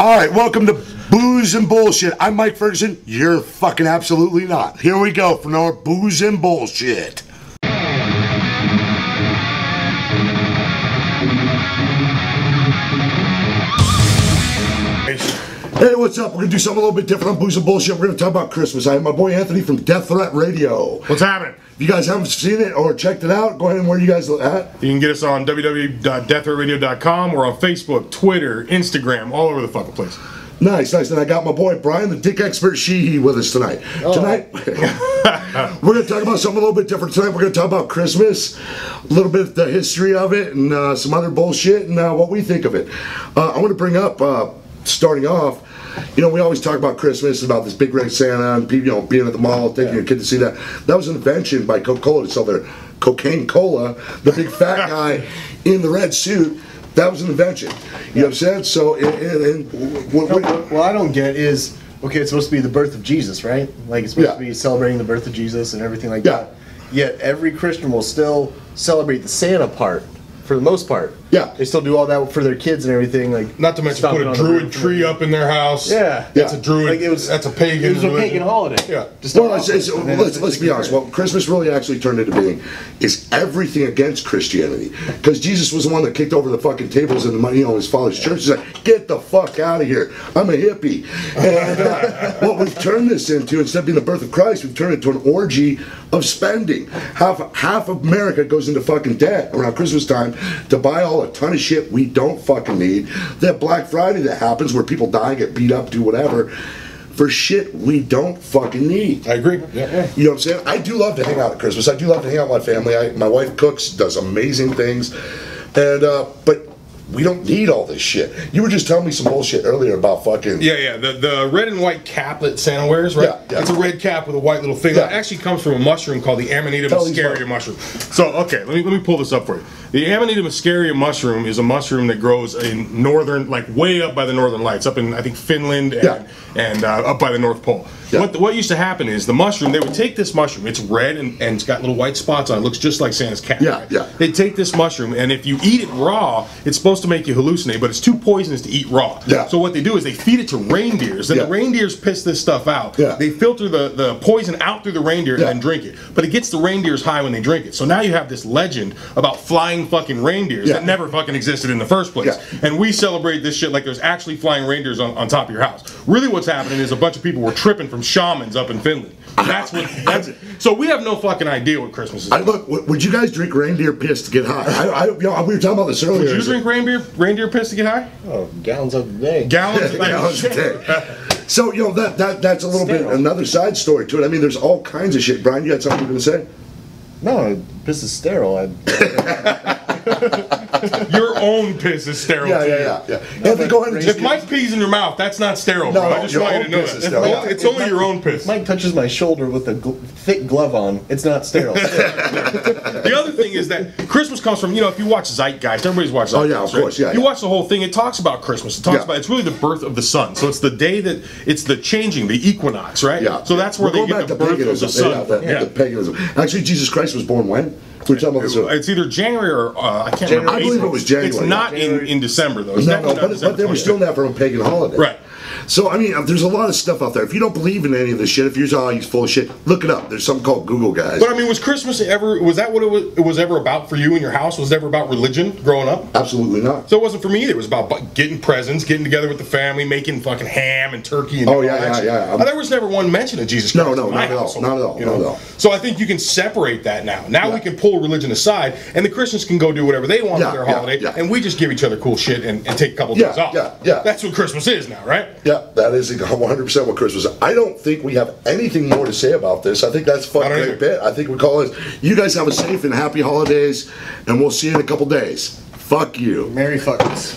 All right, welcome to Booze and Bullshit. I'm Mike Ferguson. You're fucking absolutely not. Here we go for more Booze and Bullshit. Hey, what's up? We're going to do something a little bit different on Booze and Bullshit. We're going to talk about Christmas. I have my boy Anthony from Death Threat Radio. What's happening? If you guys haven't seen it or checked it out, go ahead and where you guys at? You can get us on www.deaththreatradio.com. We're on Facebook, Twitter, Instagram, all over the fucking place. Nice, nice. And I got my boy Brian, the dick expert Sheehy, with us tonight. Oh. Tonight, we're going to talk about something a little bit different tonight. We're going to talk about Christmas, a little bit of the history of it, and some other bullshit, and what we think of it. I want to bring up, starting off, you know, we always talk about Christmas, about this big red Santa, and people, you know, being at the mall, taking your kid to see that. That was an invention by Coca-Cola to sell their cocaine cola. The big fat guy in the red suit. That was an invention. You know what I'm saying? So, what I don't get is, okay, it's supposed to be the birth of Jesus, right? Like, it's supposed to be celebrating the birth of Jesus and everything like that. Yet every Christian will still celebrate the Santa part, for the most part. Yeah. They still do all that for their kids and everything. Like, not to mention put a druid tree up in their house. Yeah. That's a druid. Like that's a pagan. It was a pagan holiday. Yeah. Well, let's be honest. What Christmas really actually turned into being is everything against Christianity. Because Jesus was the one that kicked over the fucking tables in the money, you know, his father's church. He's like, get the fuck out of here. I'm a hippie. And what we've turned this into, instead of being the birth of Christ, we've turned it into an orgy of spending. Half of America goes into fucking debt around Christmas time to buy all a ton of shit we don't fucking need. That Black Friday that happens where people die, get beat up, do whatever for shit we don't fucking need. I agree. Yeah. You know what I'm saying? I do love to hang out at Christmas. I do love to hang out with my family. My wife cooks, does amazing things, and but we don't need all this shit. You were just telling me some bullshit earlier about fucking... Yeah. The red and white cap that Santa wears, right? Yeah. It's a red cap with a white little thing. Yeah. That actually comes from a mushroom called the Amanita muscaria mushroom. So, okay, let me pull this up for you. The Amanita muscaria mushroom is a mushroom that grows in northern, like way up by the northern lights, up in, I think, Finland and up by the North Pole. Yeah. What used to happen is the mushroom, they would take this mushroom, it's red and it's got little white spots on it, looks just like Santa's cap. Yeah. They'd take this mushroom, and if you eat it raw, it's supposed to make you hallucinate, but it's too poisonous to eat raw. Yeah. So what they do is they feed it to reindeers, and the reindeers piss this stuff out. Yeah. They filter the poison out through the reindeer and then drink it. But it gets the reindeers high when they drink it. So now you have this legend about flying fucking reindeers that never fucking existed in the first place. Yeah. And we celebrate this shit like there's actually flying reindeers on top of your house. Really what's happening is a bunch of people were tripping from shamans up in Finland. So we have no fucking idea what Christmas is. Look, would you guys drink reindeer piss to get high? You know, we were talking about this earlier. Would you drink reindeer piss to get high? Oh, gallons of the day. Gallons of a day. So, you know, that's a little bit another side story to it. I mean, there's all kinds of shit. Brian, you had something you were going to say? No, piss is sterile. Your own piss is sterile. Yeah. Anthony, go ahead and if Mike pees in your mouth, that's not sterile, bro. I just want you to know that. It's only your own piss. If Mike touches my shoulder with a thick glove on, it's not sterile. The other thing is that Christmas comes from, you know, if you watch Zeitgeist, everybody's watched Zeitgeist. Oh, yeah, of course, right? You watch the whole thing, it talks about Christmas. It talks about, it's really the birth of the sun. So it's the day that, it's the changing, the equinox, right? Yeah. So that's where they get the birth of the sun. The paganism. Actually, Jesus Christ was born when? We're talking about this. It's either January or I can't remember. I believe it was January. It's not in December though. No, but they were still not from a pagan holiday. Right. So, I mean, there's a lot of stuff out there. If you don't believe in any of this shit, if you're just, oh, he's full of shit, look it up. There's something called Google, guys. But, I mean, was Christmas ever, was that what it was ever about for you in your house? Was it ever about religion growing up? Absolutely not. So it wasn't for me either. It was about getting presents, getting together with the family, making fucking ham and turkey and yeah. There was never one mention of Jesus Christ. No, not at all. So I think you can separate that now. Now we can pull religion aside, and the Christians can go do whatever they want with their holiday, and we just give each other cool shit and take a couple days off. Yeah. That's what Christmas is now, right? Yeah, that is 100% what Christmas is. I don't think we have anything more to say about this. I think that's a fucking great bit. I think we call it. You guys have a safe and happy holidays, and we'll see you in a couple days. Fuck you. Merry fuckers.